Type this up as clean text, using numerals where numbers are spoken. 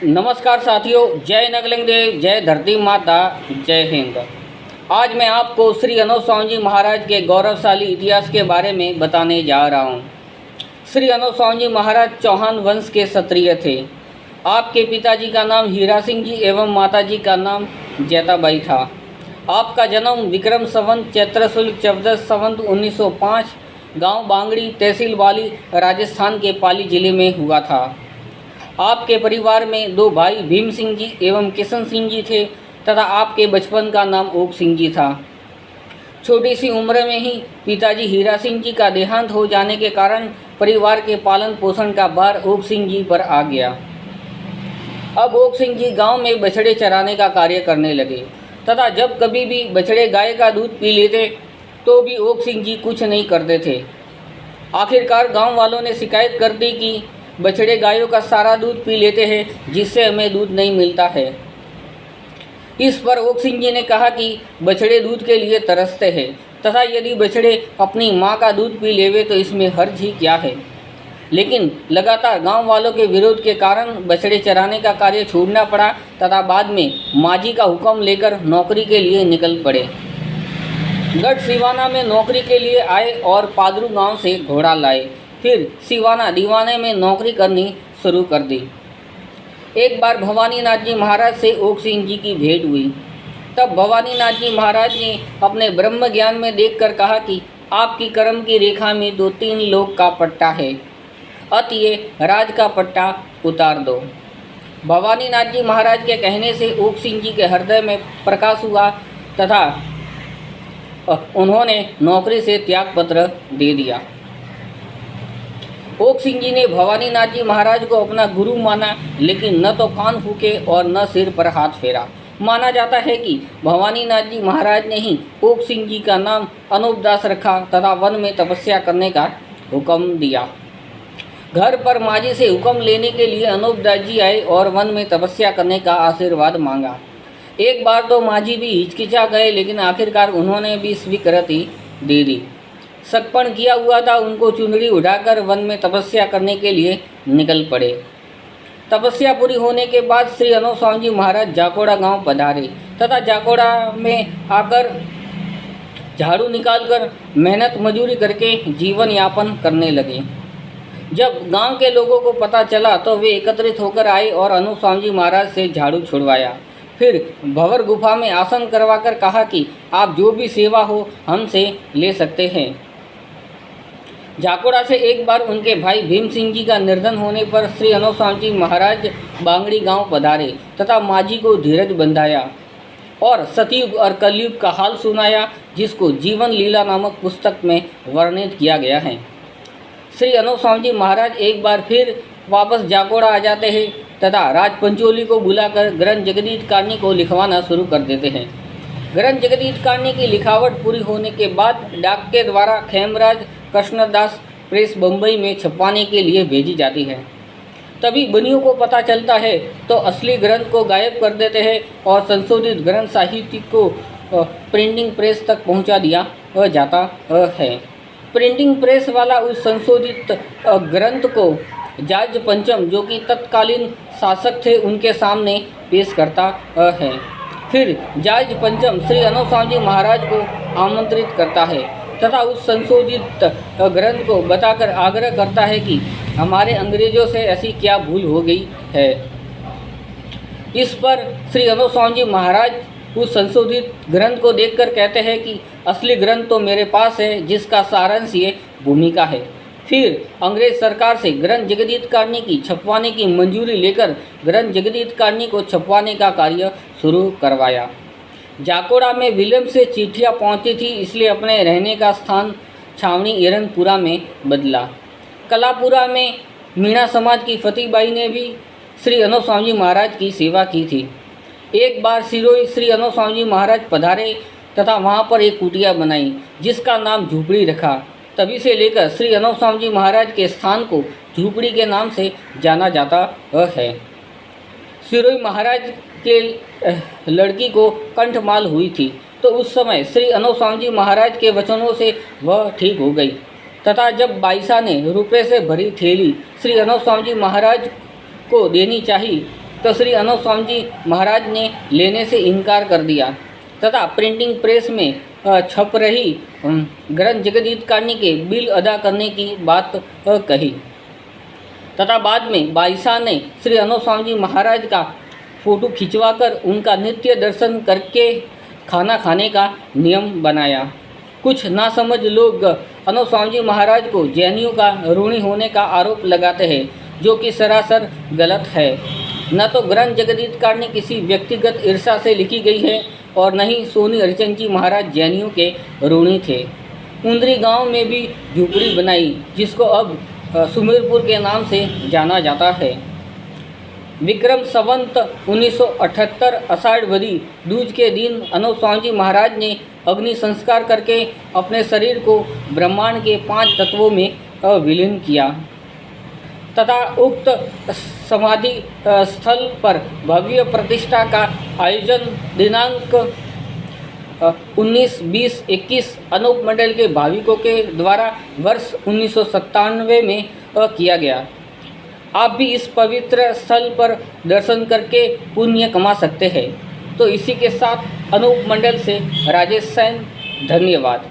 नमस्कार साथियों, जय नगलिंग देव, जय धरती माता, जय हिंद। आज मैं आपको श्री अनोप स्वामी जी महाराज के गौरवशाली इतिहास के बारे में बताने जा रहा हूँ। श्री अनोप स्वामी जी महाराज चौहान वंश के क्षत्रिय थे। आपके पिताजी का नाम हीरा सिंह जी एवं माताजी का नाम जैताबाई था। आपका जन्म विक्रम संवत चैत्र शुक्ल 14 संवत 1905 गांव बांगड़ी, तहसील वाली, राजस्थान के पाली जिले में हुआ था। आपके परिवार में दो भाई भीम सिंह जी एवं किशन सिंह जी थे तथा आपके बचपन का नाम ओक सिंह जी था। छोटी सी उम्र में ही पिताजी हीरा सिंह जी का देहांत हो जाने के कारण परिवार के पालन पोषण का भार ओक सिंह जी पर आ गया। अब ओक सिंह जी गांव में बछड़े चराने का कार्य करने लगे तथा जब कभी भी बछड़े गाय का दूध पी लेते तो भी ओक सिंह जी कुछ नहीं करते थे। आखिरकार गांव वालों ने शिकायत कर दी कि बछड़े गायों का सारा दूध पी लेते हैं जिससे हमें दूध नहीं मिलता है। इस पर ओक सिंह जी ने कहा कि बछड़े दूध के लिए तरसते हैं तथा यदि बछड़े अपनी माँ का दूध पी लेवे तो इसमें हर्ज ही क्या है। लेकिन लगातार गांव वालों के विरोध के कारण बछड़े चराने का कार्य छोड़ना पड़ा तथा बाद में मांझी का हुक्म लेकर नौकरी के लिए निकल पड़े। गढ़ सिवाना में नौकरी के लिए आए और पादरू गांव से घोड़ा लाए। फिर सिवाना दीवाने में नौकरी करनी शुरू कर दी। एक बार भवानी नाथ जी महाराज से ओक सिंह जी की भेंट हुई। तब भवानी नाथ जी महाराज ने अपने ब्रह्म ज्ञान में देखकर कहा कि आपकी कर्म की रेखा में 2-3 लोक का पट्टा है, अतः राज का पट्टा उतार दो। भवानी नाथ जी महाराज के कहने से ओक सिंह जी के हृदय में प्रकाश हुआ तथा उन्होंने नौकरी से त्यागपत्र दे दिया। ओक सिंह जी ने भवानी नाथ जी महाराज को अपना गुरु माना, लेकिन न तो कान फूके और न सिर पर हाथ फेरा। माना जाता है कि भवानी नाथ जी महाराज ने ही ओक सिंह जी का नाम अनूप दास रखा तथा वन में तपस्या करने का हुक्म दिया। घर पर मांझी से हुक्म लेने के लिए अनूप दास जी आए और वन में तपस्या करने का आशीर्वाद मांगा। एक बार तो मांझी भी हिचकिचा गए, लेकिन आखिरकार उन्होंने भी स्वीकृति दे दी। सगपन किया हुआ था, उनको चुनरी उठाकर वन में तपस्या करने के लिए निकल पड़े। तपस्या पूरी होने के बाद श्री अनोप स्वामी जी महाराज जाकोड़ा गांव पधारे तथा जाकोड़ा में आकर झाड़ू निकालकर मेहनत मजूरी करके जीवन यापन करने लगे। जब गांव के लोगों को पता चला तो वे एकत्रित होकर आए और अनूप स्वामी जी महाराज से झाड़ू छुड़वाया। फिर भंवर गुफा में आसन करवाकर कहा कि आप जो भी सेवा हो हमसे ले सकते हैं। जाकोड़ा से एक बार उनके भाई भीम सिंह जी का निर्धन होने पर श्री अनोप स्वामी जी महाराज बांगड़ी गांव पधारे तथा मांझी को धीरज बंधाया और सतयुग और कलयुग का हाल सुनाया, जिसको जीवन लीला नामक पुस्तक में वर्णित किया गया है। श्री अनोप स्वामी जी महाराज एक बार फिर वापस जाकोड़ा आ जाते हैं तथा राज पंचोली को बुलाकर ग्रंथ जगदीश कारणी को लिखवाना शुरू कर देते हैं। ग्रंथ जगदीश कारणी की लिखावट पूरी होने के बाद डाक के द्वारा खेमराज कृष्णदास प्रेस बम्बई में छपवाने के लिए भेजी जाती है। तभी बनियों को पता चलता है तो असली ग्रंथ को गायब कर देते हैं और संशोधित ग्रंथ साहित्य को प्रिंटिंग प्रेस तक पहुंचा दिया जाता है। प्रिंटिंग प्रेस वाला उस संशोधित ग्रंथ को जॉर्ज पंचम, जो कि तत्कालीन शासक थे, उनके सामने पेश करता है। फिर जॉर्ज पंचम श्री अनोप स्वामी जी महाराज को आमंत्रित करता है तथा उस संशोधित ग्रंथ को बताकर आग्रह करता है कि हमारे अंग्रेजों से ऐसी क्या भूल हो गई है। इस पर श्री अनोप स्वामी जी महाराज उस संशोधित ग्रंथ को देखकर कहते हैं कि असली ग्रंथ तो मेरे पास है, जिसका सारांश ये भूमिका है। फिर अंग्रेज सरकार से ग्रंथ जगदीश कारणी की छपवाने की मंजूरी लेकर ग्रंथ जगदीश कारणी को छपवाने का कार्य शुरू करवाया। जाकोड़ा में विलम्ब से चिट्ठियाँ पहुँची थी, इसलिए अपने रहने का स्थान छावनी एरंगपुरा में बदला। कलापुरा में मीणा समाज की फतेहबाई ने भी श्री अनोप स्वामी जी महाराज की सेवा की थी। एक बार सिरोही श्री अनोप स्वामी जी महाराज पधारे तथा वहाँ पर एक कुटिया बनाई, जिसका नाम झूपड़ी रखा। तभी से लेकर श्री अनोप स्वामी जी महाराज के स्थान को झूपड़ी के नाम से जाना जाता है। सिरोही महाराज के लड़की को कंठमाल हुई थी तो उस समय श्री अनोप स्वामी जी महाराज के वचनों से वह ठीक हो गई तथा जब बाईसा ने रुपये से भरी थैली श्री अनोप स्वामी जी महाराज को देनी चाहिए तो श्री अनोप स्वामी जी महाराज ने लेने से इनकार कर दिया तथा प्रिंटिंग प्रेस में छप रही ग्रंथ जगदीश कारणी के बिल अदा करने की बात कही तथा बाद में बादशाह ने श्री अनोप स्वामी जी महाराज का फोटो खिंचवाकर उनका नित्य दर्शन करके खाना खाने का नियम बनाया। कुछ नासमझ लोग अनोप स्वामी जी महाराज को जैनियों का ऋणी होने का आरोप लगाते हैं, जो कि सरासर गलत है। न तो ग्रंथ जगदीश कारणी किसी व्यक्तिगत ईर्षा से लिखी गई है और न ही सोनी हरिचंद जी महाराज जैनियों के ऋणी थे। उंदरी गांव में भी झुपड़ी बनाई, जिसको अब सुमेरपुर के नाम से जाना जाता है। विक्रम संवत 1978 आषाढ़ बदी दूज के दिन अनोप स्वामी जी महाराज ने अग्नि संस्कार करके अपने शरीर को ब्रह्मांड के 5 तत्वों में विलीन किया तथा उक्त समाधि स्थल पर भव्य प्रतिष्ठा का आयोजन दिनांक 19, 20, 21 अनूप मंडल के भाविकों के द्वारा वर्ष 1997 में किया गया। आप भी इस पवित्र स्थल पर दर्शन करके पुण्य कमा सकते हैं। तो इसी के साथ अनूप मंडल से राजेश सैन, धन्यवाद।